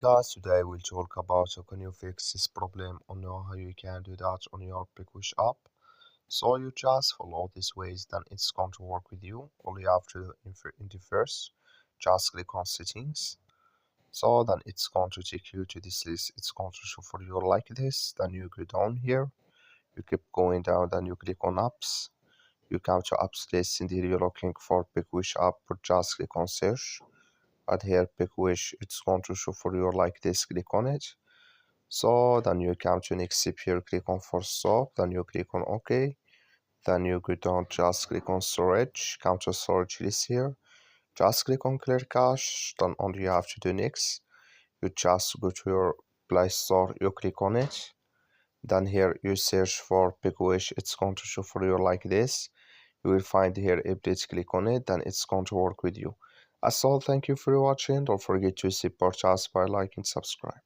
Guys, today we'll talk about how can you fix this problem or know how you can do that on your PicWish app. So you just follow these ways, then it's going to work with you. All you have to do in the first, just click on settings. So then it's going to take you to this list. It's going to show for you like this. Then you go down here. You keep going down, then you click on apps. You come to apps list, and here you're looking for PicWish app, but just click on search. And here PicWish, it's going to show for you like this. Click on it. So then you come to next step here, click on for stop, then you click on OK. Then you go down, just click on storage, come to storage list here. Just click on clear cache, then all you have to do next, you just go to your Play Store, you click on it. Then here you search for PicWish, it's going to show for you like this. You will find here updates, click on it, then it's going to work with you. As all, thank you for watching. Don't forget to support us by liking and subscribe.